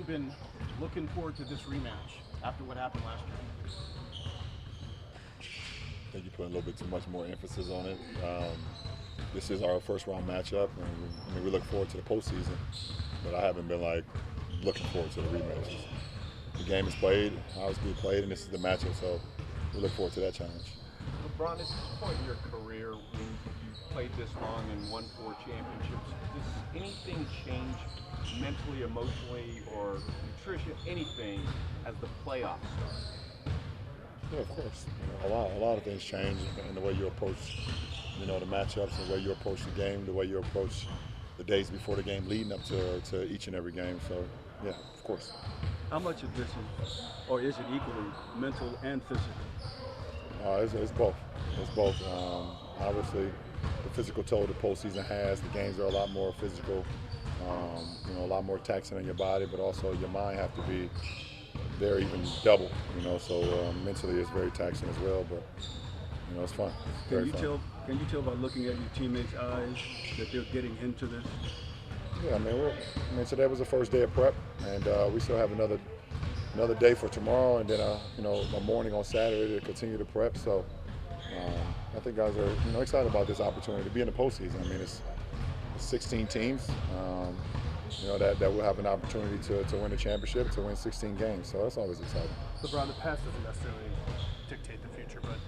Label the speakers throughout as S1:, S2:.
S1: been looking forward to this rematch after what happened last year?
S2: I think you put a little bit too much more emphasis on it. This is our first round matchup, and we look forward to the postseason. But I haven't been like looking forward to the rematches. The game is played, how it's being played, and this is the matchup. So we look forward to that challenge.
S3: LeBron, at this point in your career, when you've played this long and won 4 championships, does anything change mentally, emotionally, or nutrition, anything, as the playoffs start?
S2: Yeah, of course. You know, a lot of things change in the way you approach, the matchups, the way you approach the game, the way you approach the days before the game, leading up to each and every game. So, yeah, of course.
S4: How much of this is, or is it equally mental and physical?
S2: It's both. It's both. Obviously, the physical toll the postseason has. The games are a lot more physical. A lot more taxing on your body, but also your mind have to be there even double. So mentally it's very taxing as well. But it's fun. It's very fun.
S4: Can you tell by looking at your teammates' eyes that they're getting into this?
S2: Yeah, today was the first day of prep, and we still have another day for tomorrow, and then a morning on Saturday to continue to prep. So I think guys are excited about this opportunity to be in the postseason. It's 16 teams. That will have an opportunity to win the championship, to win 16 games. So that's always exciting.
S5: LeBron, the past doesn't necessarily dictate the future, but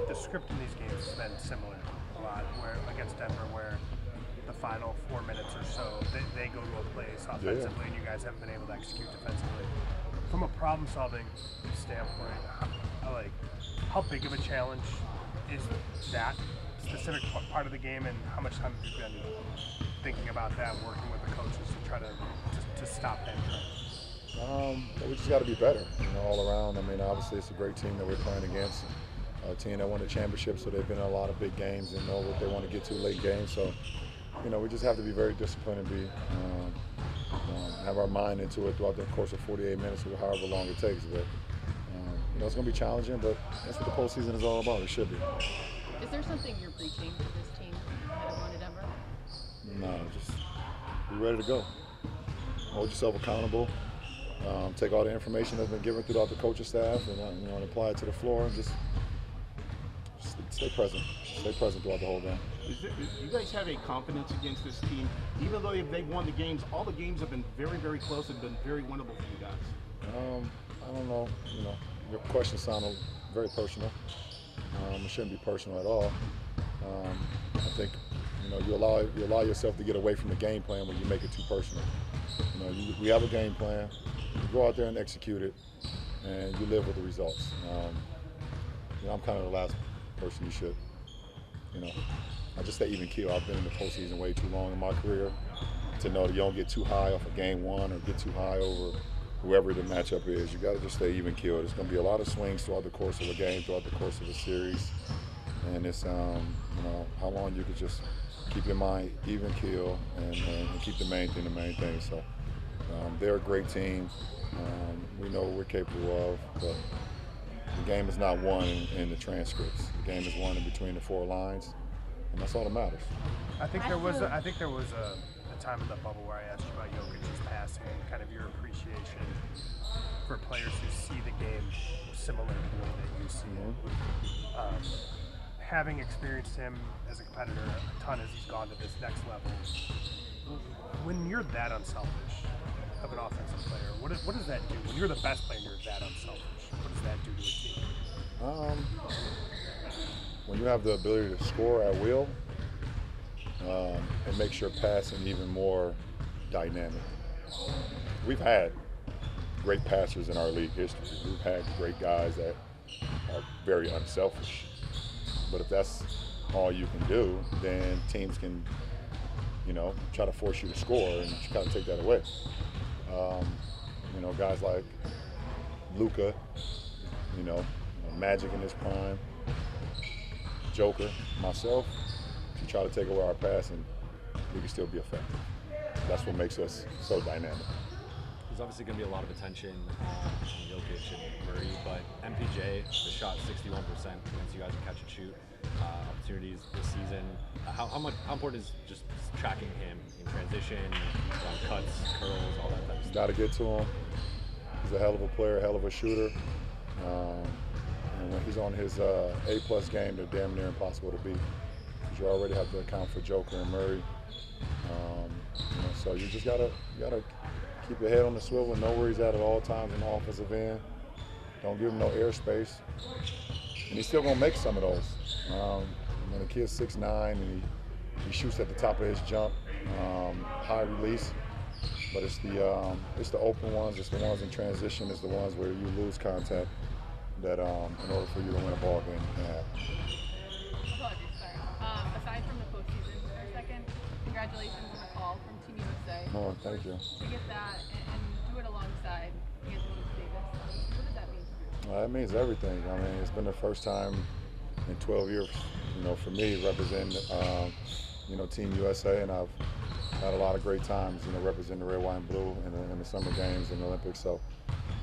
S5: the script in these games has been similar a lot. Where against Denver, where the final 4 minutes or so, they go to a place offensively, and you guys haven't been able to execute defensively. From a problem-solving standpoint, how big of a challenge is that specific part of the game, and how much time have you been thinking about that, working with the coaches to try to stop that trend?
S2: We just got to be better, all around. Obviously it's a great team that we're playing against, a team that won the championship, so they've been in a lot of big games and know what they want to get to late games. So, we just have to be very disciplined and have our mind into it throughout the course of 48 minutes or however long it takes. But it's going to be challenging, but that's what the postseason is all about. It should be.
S6: Is there something you're preaching to this team ahead of going to Denver?
S2: No, just be ready to go. Hold yourself accountable. Take all the information that's been given throughout the coaching staff and apply it to the floor, and just stay present. Stay present throughout the whole game.
S1: You guys have a confidence against this team, even though they've won the games. All the games have been very, very close and been very winnable for you guys.
S2: I don't know. Your question sounded very personal. It shouldn't be personal at all. I think you allow yourself to get away from the game plan when you make it too personal. We have a game plan. You go out there and execute it, and you live with the results. I'm kind of the last person you should. I just stay even keel. I've been in the postseason way too long in my career to know that you don't get too high off of game one or get too high over whoever the matchup is. You got to just stay even keel. There's going to be a lot of swings throughout the course of a game, throughout the course of a series, and it's how long you could just keep your mind even keel and keep the main thing the main thing. So they're a great team. We know what we're capable of, but the game is not won in the transcripts. The game is won in between the 4 lines, and that's all that matters.
S5: I think there was a time in the bubble where I asked you about Jokic's passing and kind of your appreciation for players who see the game similar to the way that you see it. Having experienced him as a competitor a ton as he's gone to this next level, when you're that unselfish of an offensive player, what does that do? When you're the best player and you're that unselfish, what does that do to a team?
S2: When you have the ability to score at will, it makes your passing even more dynamic. We've had great passers in our league history. We've had great guys that are very unselfish. But if that's all you can do, then teams can, try to force you to score and you kind of take that away. Guys like Luka, Magic in his prime, Joker, myself, if you try to take away our passing, we can still be effective. That's what makes us so dynamic.
S7: There's obviously going to be a lot of attention on Jokic and Murray, but MPJ, the shot 61% against you guys in catch and shoot. opportunities this season. How important is just tracking him in transition, on cuts, curls, all that type of stuff?
S2: Got to get to him. He's a hell of a player, a hell of a shooter. And when he's on his A+ game, they're damn near impossible to beat. Because you already have to account for Joker and Murray. So you just gotta keep your head on the swivel, know where he's at all times in the offensive end. Don't give him no airspace. And he's still gonna make some of those. The kid's 6'9", and he shoots at the top of his jump, high release. But it's the open ones, it's the ones in transition, it's the ones where you lose contact that in order for you to win a ball game, you can have.
S6: Apologies, sorry. Aside from the postseason for a second, congratulations on the call from Team USA.
S2: Oh, thank you.
S6: To get that and do it alongside Anthony Davis, what does that mean to you?
S2: It means everything. I mean, it's been the first time in 12 years, for me representing, Team USA, and I've had a lot of great times, representing the red, white, and blue in the summer games and the Olympics. So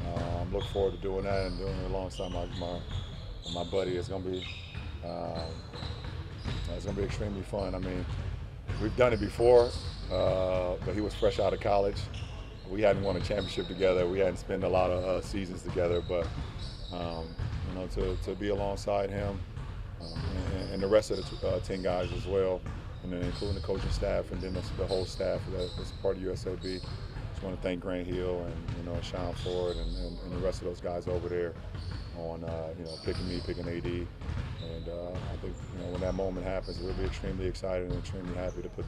S2: I'm looking forward to doing that and doing it alongside my buddy. It's gonna be extremely fun. I mean, we've done it before, but he was fresh out of college. We hadn't won a championship together. We hadn't spent a lot of seasons together, but to be alongside him and the rest of the 10 guys as well, and then including the coaching staff and then the whole staff that's part of USAB. Just want to thank Grant Hill and Sean Ford and the rest of those guys over there on picking me, picking AD, and I think when that moment happens, we'll be extremely excited and extremely happy to put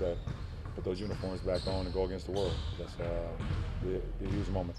S2: those uniforms back on and go against the world. That's be a huge moment.